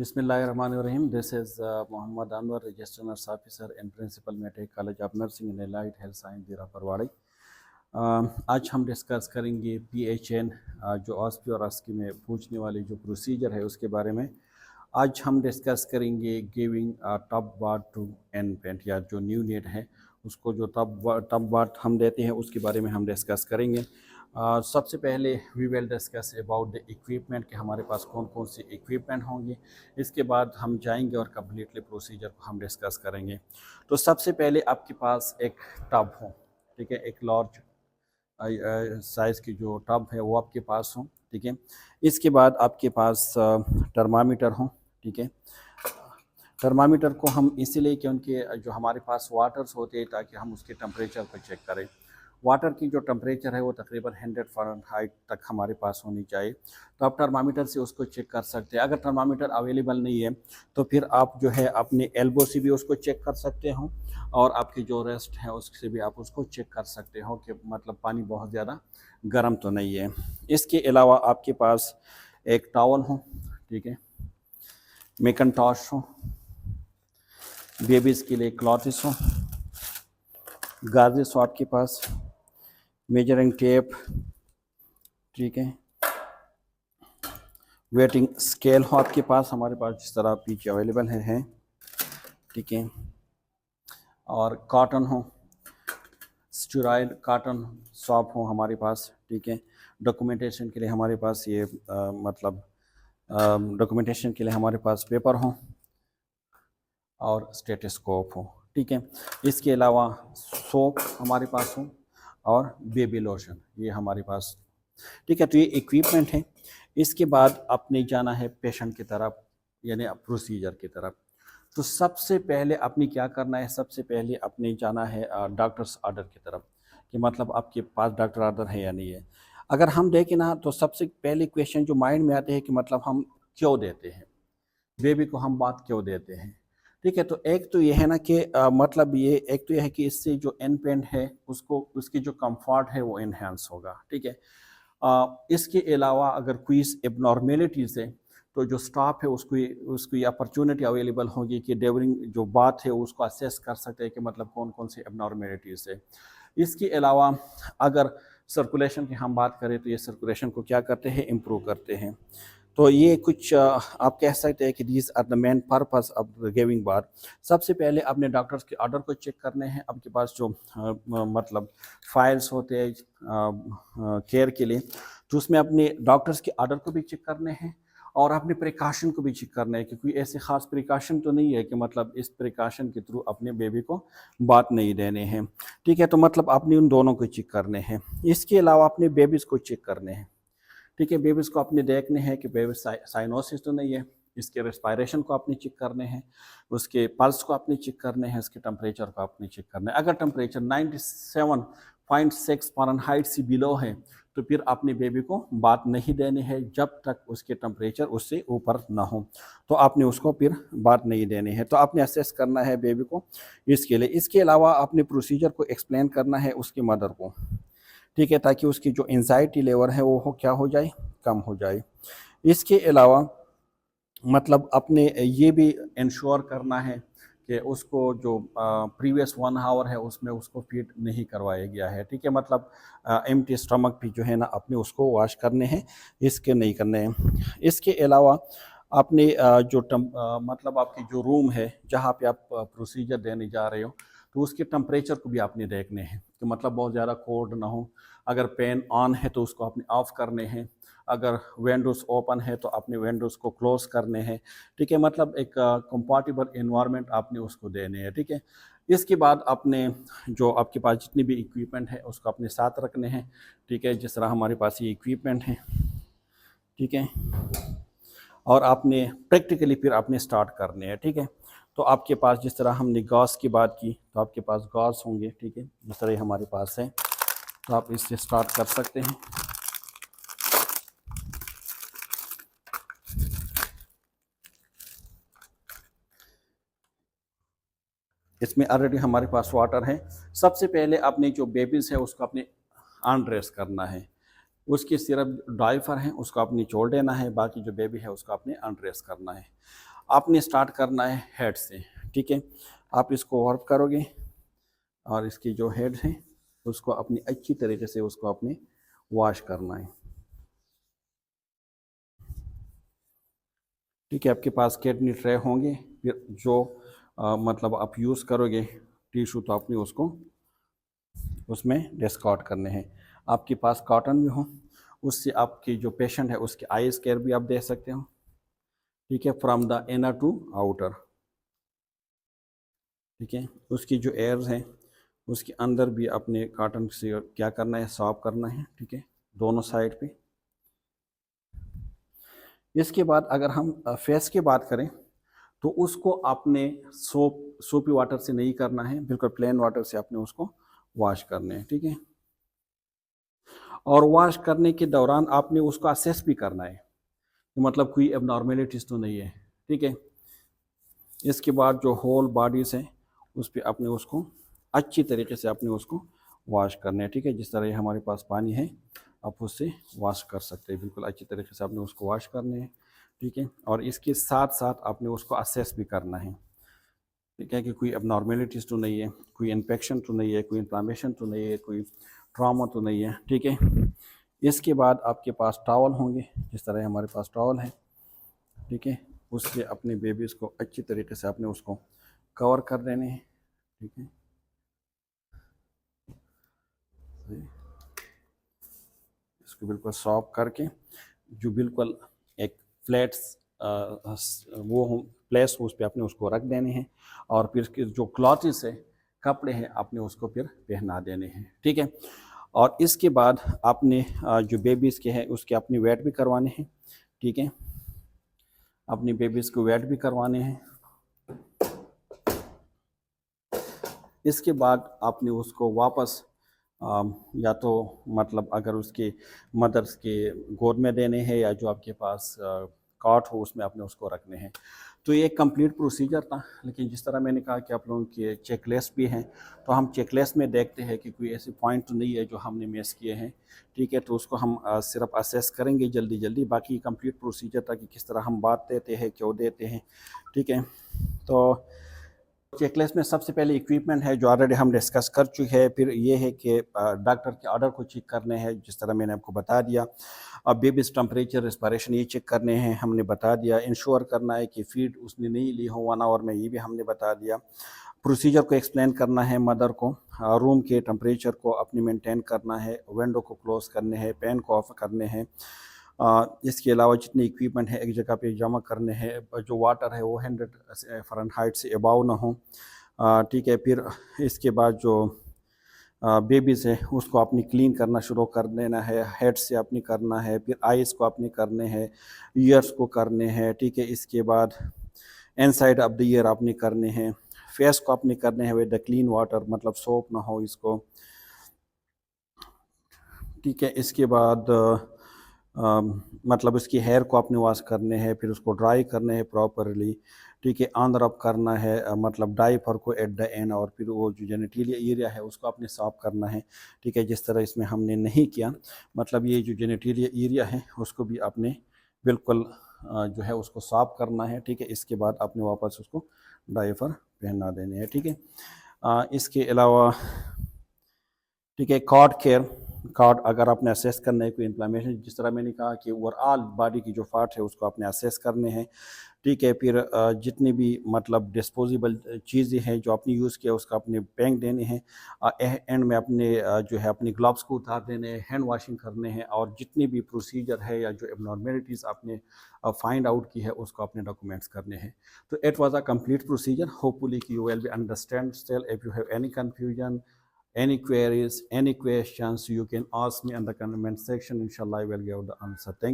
Bismillahirrahmanirrahim. This is Muhammad Anwar, Registered Nurse Officer and Principal Medical College of Nursing and Allied Health Science, Dira Parwadi. आज हम discuss करेंगे PHN जो ऑस्पी और ASCII में पूछने वाली जो प्रोसीजर है उसके बारे में। आज हम डिस्कस करेंगे giving tub bath to infant या जो न्यू नेट है उसको जो टब बाथ हम देते हैं उसके बारे में हम डिस्कस करेंगे। सबसे पहले we will discuss about the equipment कि हमारे पास कौन कौन सी इक्विपमेंट होंगी। इसके बाद हम जाएंगे और कम्प्लीटली प्रोसीजर को हम डिस्कस करेंगे। तो सबसे पहले आपके पास एक टब हो, ठीक है, एक लार्ज साइज़ की जो टब है वो आपके पास हो, ठीक है। इसके बाद आपके पास थर्मामीटर हो, ठीक है। थर्मामीटर को हम इसीलिए क्योंकि जो हमारे पास वाटर्स होते हैं ताकि हम उसके टेम्परेचर को चेक करें। वाटर की जो टेम्परेचर है वो तकरीबन 100 फ़ारेनहाइट तक हमारे पास होनी चाहिए, तो आप थर्मामीटर से उसको चेक कर सकते हैं। अगर थर्मामीटर अवेलेबल नहीं है तो फिर आप जो है अपने एल्बो से भी उसको चेक कर सकते हो और आपकी जो रेस्ट है उससे भी आप उसको चेक कर सकते हो कि मतलब पानी बहुत ज़्यादा गर्म तो नहीं है। इसके अलावा आपके पास एक टॉवल हो, ठीक है, मैकिन्टॉश हो, बेबीज़ के लिए क्लॉथ्स हो, गाजेस हो आपके पास, मेजरिंग टेप, ठीक है, वेटिंग स्केल हो आपके पास, हमारे पास जिस तरह पीछे अवेलेबल है, ठीक है, और कॉटन हो, स्टेराइल कॉटन सॉप हो हमारे पास, ठीक है। डॉक्यूमेंटेशन के लिए हमारे पास ये डॉक्यूमेंटेशन के लिए हमारे पास पेपर हो और स्टेथोस्कोप हो, ठीक है। इसके अलावा सोप हमारे पास हो और बेबी लोशन ये हमारे पास, ठीक है। तो ये इक्विपमेंट है। इसके बाद आपने जाना है पेशेंट की तरफ यानी प्रोसीजर की तरफ। तो सबसे पहले आपने क्या करना है, सबसे पहले आपने जाना है डॉक्टर्स ऑर्डर की तरफ कि मतलब आपके पास डॉक्टर ऑर्डर है या नहीं है। अगर हम देखें ना तो सबसे पहले क्वेश्चन जो माइंड में आते हैं कि मतलब हम क्यों देते हैं बेबी को, हम बात क्यों देते हैं, ठीक है। तो एक तो ये है ना कि मतलब ये एक तो ये है कि इससे जो इन्फेंट है उसको उसकी जो कंफर्ट है वो इन्हेंस होगा, ठीक है। इसके अलावा अगर कोई एबनॉर्मेलिटीज़ है तो जो स्टाफ है उसको ये अपॉर्चुनिटी अवेलेबल होगी कि ड्यूरिंग जो बात है उसको असेस कर सकते हैं कि मतलब कौन कौन सी एबनॉर्मेलिटीज़ है। इसके अलावा अगर सर्कुलेशन की हम बात करें तो ये सर्कुलेशन को क्या करते हैं, इम्प्रूव करते हैं। तो ये कुछ आप कह सकते हैं कि these are the main purpose of giving bar. सबसे पहले अपने डॉक्टर्स के ऑर्डर को चेक करने हैं। आपके पास जो मतलब फाइल्स होते हैं केयर के लिए, तो उसमें अपने डॉक्टर्स के ऑर्डर को भी चेक करने हैं और अपने प्रिकॉशन को भी चेक करना है कि कोई ऐसे ख़ास प्रिकॉशन तो नहीं है कि मतलब इस प्रिकॉशन के थ्रू अपने बेबी को बात नहीं देने हैं, ठीक है। तो मतलब आपने उन दोनों को चेक करने हैं। इसके अलावा अपने बेबीज़ को चेक करने हैं, ठीक है। बेबीज़ को अपने देखने हैं कि बेबी साइनोसिस तो नहीं है, इसके रेस्पायरेशन को आपने चेक करने हैं, उसके पल्स को आपने चेक करने हैं, उसके टेम्परेचर को आपने चेक करना है। अगर टेम्परेचर 97.6 फ़ारेनहाइट से बिलो है तो फिर अपने बेबी को बात नहीं देनी है जब तक उसके टेम्परेचर उससे ऊपर ना हो, तो आपने उसको फिर बात नहीं देनी है। तो आपने असेस करना है बेबी को इसके लिए। इसके अलावा आपने प्रोसीजर को एक्सप्लेन करना है उसकी मदर को, ठीक है, ताकि उसकी जो एंजाइटी लेवल है वो क्या हो जाए, कम हो जाए। इसके अलावा मतलब अपने ये भी इंश्योर करना है कि उसको जो प्रीवियस 1 आवर है उसमें उसको फीड नहीं करवाया गया है, ठीक है। मतलब एम्प्टी स्टमक भी जो है ना अपने उसको वॉश करने हैं, इसके नहीं करने हैं। इसके अलावा आपने मतलब आपकी जो रूम है जहाँ पे आप प्रोसीजर देने जा रहे हो तो उसके टेम्परेचर को भी आपने देखने हैं कि मतलब बहुत ज़्यादा कोल्ड ना हो। अगर फैन ऑन है तो उसको आपने ऑफ करने हैं, अगर विंडोज़ ओपन है तो अपने विंडोज़ को क्लोज़ करने हैं, ठीक है। मतलब एक कंफर्टेबल एनवायरनमेंट आपने उसको देने हैं, ठीक है। इसके बाद अपने जो आपके पास जितनी भी इक्विपमेंट है उसको अपने साथ रखने हैं, ठीक है। जिस तरह हमारे पास ये इक्विपमेंट है, ठीक है, और आपने प्रैक्टिकली फिर आपने स्टार्ट करने हैं, ठीक है। तो आपके पास जिस तरह हमने गॉस की बात की तो आपके पास गॉस होंगे, ठीक है, जिस तरह हमारे पास है, तो आप इससे स्टार्ट कर सकते हैं। इसमें ऑलरेडी हमारे पास वाटर है। सबसे पहले आपने जो बेबीज़ है उसको अपने अनड्रेस करना है, उसकी सिर्फ डाइपर है उसको आपने छोड़ देना है, बाकी जो बेबी है उसको आपने अनड्रेस करना है। आपने स्टार्ट करना है हेड से, ठीक है। आप इसको वर्क करोगे और इसकी जो हेड है उसको अपनी अच्छी तरीके से उसको अपने वॉश करना है, ठीक है। आपके पास किडनी ट्रे होंगे, फिर जो मतलब आप यूज़ करोगे टिश्यू, तो आपने उसको उसमें डिस्कार्ड करने हैं। आपके पास कॉटन भी हो, उससे आपकी जो पेशेंट है उसकी आइज केयर भी आप दे सकते हो, ठीक है, from the inner to outer, ठीक है। उसकी जो एयर्स हैं उसके अंदर भी अपने कॉटन से क्या करना है, साफ करना है, ठीक है, दोनों साइड पे। इसके बाद अगर हम फेस की बात करें तो उसको आपने सोपी वाटर से नहीं करना है, बिल्कुल प्लेन वाटर से आपने उसको वॉश करने हैं, ठीक है। और वॉश करने के दौरान आपने उसको असेस भी करना है, मतलब कोई एबनॉर्मेलिटीज तो नहीं है, ठीक है। इसके बाद जो होल बॉडीज है उस पर आपने उसको अच्छी तरीके से आपने उसको वॉश करना है, ठीक है। जिस तरह ये हमारे पास पानी है आप उससे वॉश कर सकते हैं, बिल्कुल अच्छी तरीके से आपने उसको वॉश करने हैं, ठीक है। और इसके साथ साथ आपने उसको असेस भी करना है, ठीक है, कि कोई एबनॉर्मेलिटीज़ तो नहीं है, कोई इन्फेक्शन तो नहीं है, कोई इन्फ्लामेशन तो नहीं है, कोई ट्रॉमा तो नहीं है, ठीक है। इसके बाद आपके पास टॉवल होंगे, जिस तरह हमारे पास टॉवल है, ठीक है। उससे अपने बेबीज़ को अच्छी तरीके से आपने उसको कवर कर देने हैं, ठीक है। इसको बिल्कुल सॉफ्ट करके जो बिल्कुल एक फ्लैट्स वो हो प्लेस हो उस पर आपने उसको रख देने हैं, और फिर इसके जो क्लॉथ्स है, कपड़े हैं, आपने उसको फिर पहना देने हैं, ठीक है। और इसके बाद आपने जो बेबीज़ के हैं उसके अपनी वेट भी करवाने हैं, ठीक है, अपनी बेबीज़ को वेट भी करवाने हैं। इसके बाद आपने उसको वापस या तो मतलब अगर उसके मदर्स के गोद में देने हैं, या जो आपके पास कॉट हो उसमें आपने उसको रखने हैं। तो ये एक कंप्लीट प्रोसीजर था, लेकिन जिस तरह मैंने कहा कि आप लोगों के चेकलिस्ट भी हैं, तो हम चेकलिस्ट में देखते हैं कि कोई ऐसे पॉइंट तो नहीं है जो हमने मिस किए हैं, ठीक है। तो उसको हम सिर्फ असेस करेंगे जल्दी जल्दी, बाकी कंप्लीट प्रोसीजर था कि किस तरह हम बात देते हैं, क्यों देते हैं, ठीक है। तो चेकलिस्ट में सबसे पहले इक्विपमेंट है जो ऑलरेडी हम डिस्कस कर चुके हैं, फिर ये है कि डॉक्टर के ऑर्डर को चेक करने हैं, जिस तरह मैंने आपको बता दिया। अब बेबीज टेम्परेचर, रेस्पिरेशन ये चेक करने हैं, हमने बता दिया। इंश्योर करना है कि फीड उसने नहीं ली हो 1 आवर में, ये भी हमने बता दिया। प्रोसीजर को एक्सप्लेन करना है मदर को, रूम के टेम्परेचर को अपनी मेंटेन करना है, विंडो को क्लोज करने हैं, फैन को ऑफ करने हैं। इसके अलावा जितने इक्विपमेंट है एक जगह पे जमा करने हैं, जो वाटर है वो 100 फ़ारेनहाइट से अबाव ना हो, ठीक है। फिर इसके बाद जो बेबीज़ है उसको अपनी क्लीन करना शुरू कर देना है, हेड से अपनी करना है, फिर आइज़ को अपनी करने हैं, ईयर्स को करने हैं, ठीक है। इसके बाद इनसाइड ऑफ द ईयर अपनी करने हैं, फेस को अपनी करने हैं विद द क्लीन वाटर, मतलब सोप ना हो इसको, ठीक है। इसके बाद मतलब उसकी हेयर को अपने वॉश करने हैं, फिर उसको ड्राई करने हैं प्रॉपरली, ठीक है। अंदर अप करना है, मतलब डाइपर को एट द एंड, और फिर वो जो जेनिटलिया एरिया है उसको अपने साफ करना है, ठीक है। जिस तरह इसमें हमने नहीं किया, मतलब ये जो जेनिटलिया एरिया है उसको भी आपने बिल्कुल जो है उसको साफ करना है, ठीक है। इसके बाद आपने वापस उसको डाइपर पहना देने हैं, ठीक है। इसके अलावा, ठीक है, कॉर्ड केयर, कॉर्ड अगर आपने असेस करना है कोई इन्फ्लामेशन, जिस तरह मैंने कहा कि ओवरऑल बॉडी की जो पार्ट है उसको आपने असेस करने हैं, ठीक है। फिर जितनी भी मतलब डिस्पोजेबल चीज़ें हैं जो आपने यूज़ किया उसका अपने फेंक देने हैं, एंड में अपने जो है अपने ग्लव्स को उतार देने हैं, हैंड वॉशिंग करने हैं, और जितनी भी प्रोसीजर है या जो एबनॉर्मेलिटीज़ आपने फाइंड आउट की है उसको अपने डॉक्यूमेंट्स करने हैं। तो it was a complete procedure, hopefully you will be understand still. If you have any confusion, any queries, any questions, you can ask me in the comment section. Inshallah I will give the answer. Thank you.